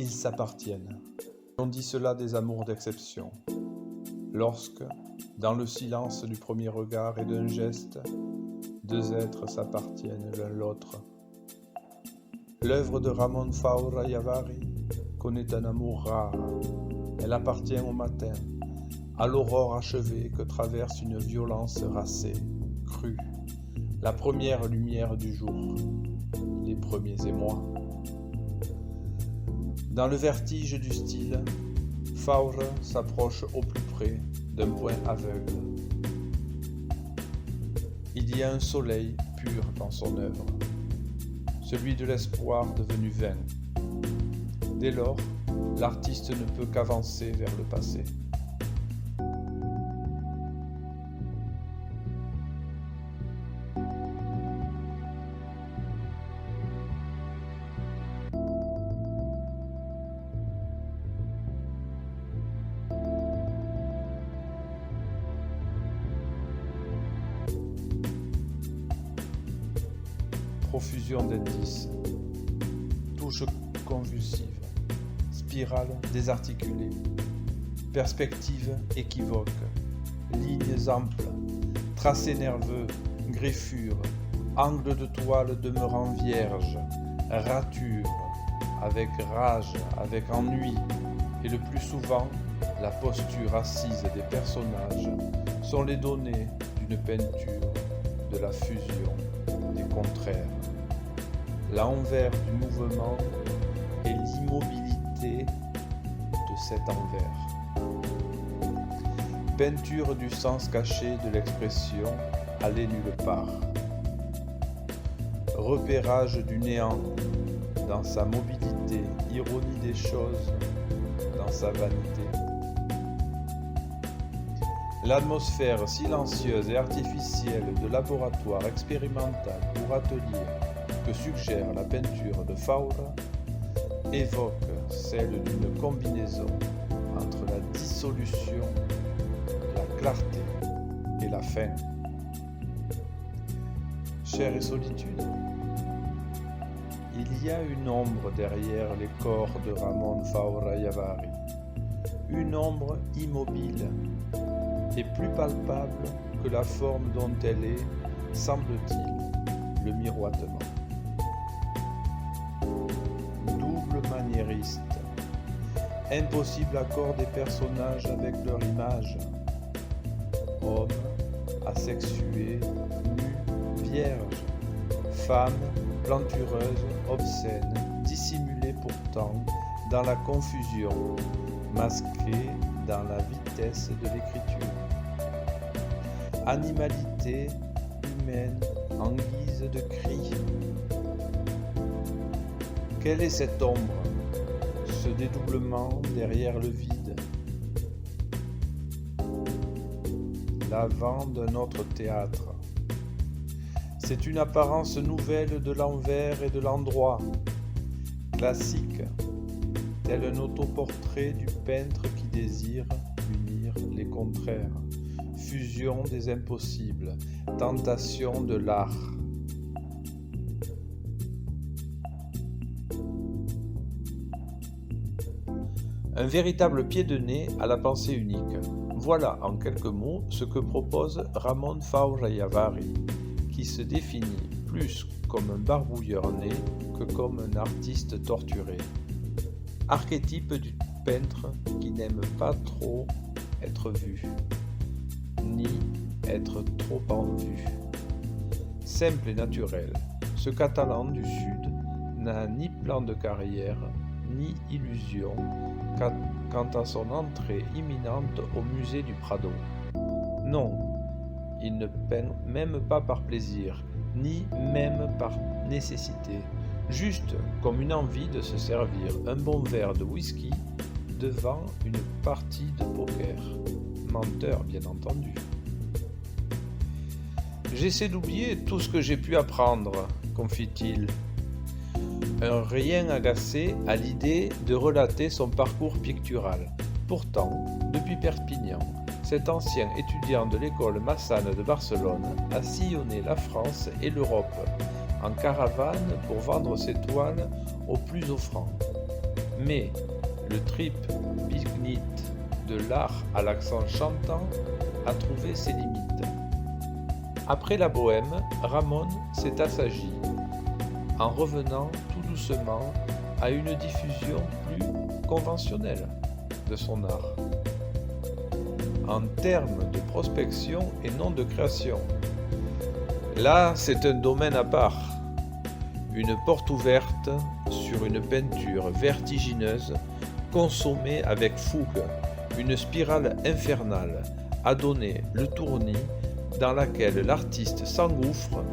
Ils s'appartiennent. On dit cela des amours d'exception. Lorsque, dans le silence du premier regard et d'un geste, deux êtres s'appartiennent l'un l'autre. L'œuvre de Ramon Faura Yavari connaît un amour rare. Elle appartient au matin, à l'aurore achevée que traverse une violence racée, crue, la première lumière du jour, les premiers émois. Dans le vertige du style, Faure s'approche au plus près d'un point aveugle. Il y a un soleil pur dans son œuvre, celui de l'espoir devenu vain. Dès lors, l'artiste ne peut qu'avancer vers le passé. Profusion d'indices, touche convulsive, spirale désarticulée, perspective équivoque, lignes amples, tracés nerveux, griffures, angles de toile demeurant vierges, ratures, avec rage, avec ennui, et le plus souvent, la posture assise des personnages sont les données d'une peinture de la fusion des contraires. L'envers du mouvement et l'immobilité de cet envers. Peinture du sens caché de l'expression aller nulle part. Repérage du néant dans sa mobilité, ironie des choses dans sa vanité. L'atmosphère silencieuse et artificielle de laboratoire expérimental ou atelier que suggère la peinture de Faura évoque celle d'une combinaison entre la dissolution, la clarté et la fin. Chair et solitude. Il y a une ombre derrière les corps de Ramon Faura Yavari, une ombre immobile et plus palpable que la forme dont elle est, semble-t-il, le miroitement. Double maniériste, impossible accord des personnages avec leur image. Homme, asexué, nu, vierge, femme, plantureuse, obscène, dissimulée pourtant dans la confusion, masquée dans la vitesse de l'écriture. Animalité humaine en guise de cri. Quelle est cette ombre, ce dédoublement derrière le vide? L'avant d'un autre théâtre. C'est une apparence nouvelle de l'envers et de l'endroit, classique, tel un autoportrait du peintre qui désire unir les contraires, fusion des impossibles, tentation de l'art. Un véritable pied de nez à la pensée unique. Voilà en quelques mots ce que propose Ramon Faura Yavari, qui se définit plus comme un barbouilleur né que comme un artiste torturé. Archétype du peintre qui n'aime pas trop être vu, ni être trop en vue. Simple et naturel, ce Catalan du Sud n'a ni plan de carrière, ni illusion quant à son entrée imminente au musée du Prado. Non, il ne peint même pas par plaisir, ni même par nécessité, juste comme une envie de se servir un bon verre de whisky devant une partie de poker. Menteur, bien entendu. J'essaie d'oublier tout ce que j'ai pu apprendre, confie-t-il. Un rien agacé à l'idée de relater son parcours pictural. Pourtant, depuis Perpignan, cet ancien étudiant de l'école Massana de Barcelone a sillonné la France et l'Europe en caravane pour vendre ses toiles aux plus offrants. Mais le trip bignit de l'art à l'accent chantant a trouvé ses limites. Après la bohème, Ramón s'est assagi, en revenant tout doucement à une diffusion plus conventionnelle de son art, en termes de prospection et non de création. Là, c'est un domaine à part, une porte ouverte sur une peinture vertigineuse consommée avec fougue, une spirale infernale a donné le tournis dans laquelle l'artiste s'engouffre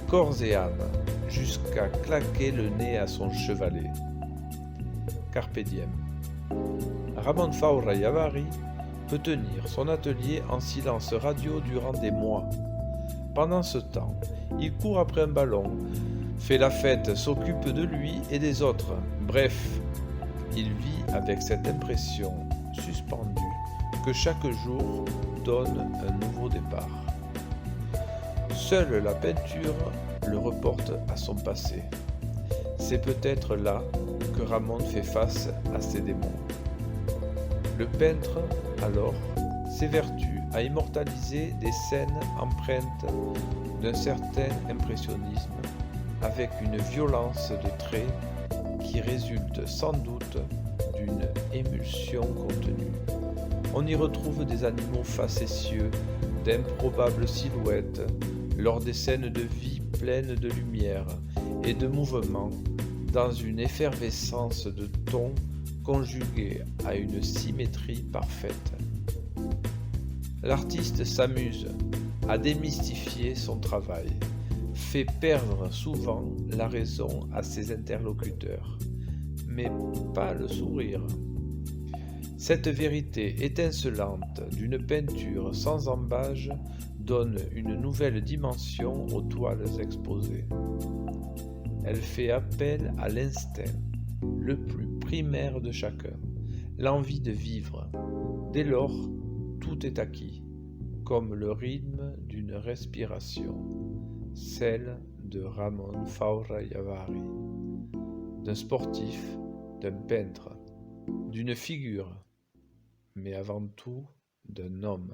corps et âme jusqu'à claquer le nez à son chevalet. Carpe diem. Ramón Faurra-Yavari peut tenir son atelier en silence radio durant des mois. Pendant ce temps, il court après un ballon, fait la fête, s'occupe de lui et des autres. Bref, il vit avec cette impression suspendue que chaque jour donne un nouveau départ. Seule la peinture le reporte à son passé. C'est peut-être là que Ramón fait face à ses démons. Le peintre, alors, s'évertue à immortaliser des scènes empreintes d'un certain impressionnisme avec une violence de traits qui résulte sans doute d'une émulsion contenue. On y retrouve des animaux facétieux, d'improbables silhouettes, lors des scènes de vie pleines de lumière et de mouvement, dans une effervescence de tons conjuguée à une symétrie parfaite. L'artiste s'amuse à démystifier son travail, fait perdre souvent la raison à ses interlocuteurs, mais pas le sourire. Cette vérité étincelante d'une peinture sans embâge donne une nouvelle dimension aux toiles exposées. Elle fait appel à l'instinct, le plus primaire de chacun, l'envie de vivre. Dès lors, tout est acquis, comme le rythme d'une respiration, celle de Ramón Faurra-Yavari, d'un sportif, d'un peintre, d'une figure, mais avant tout d'un homme.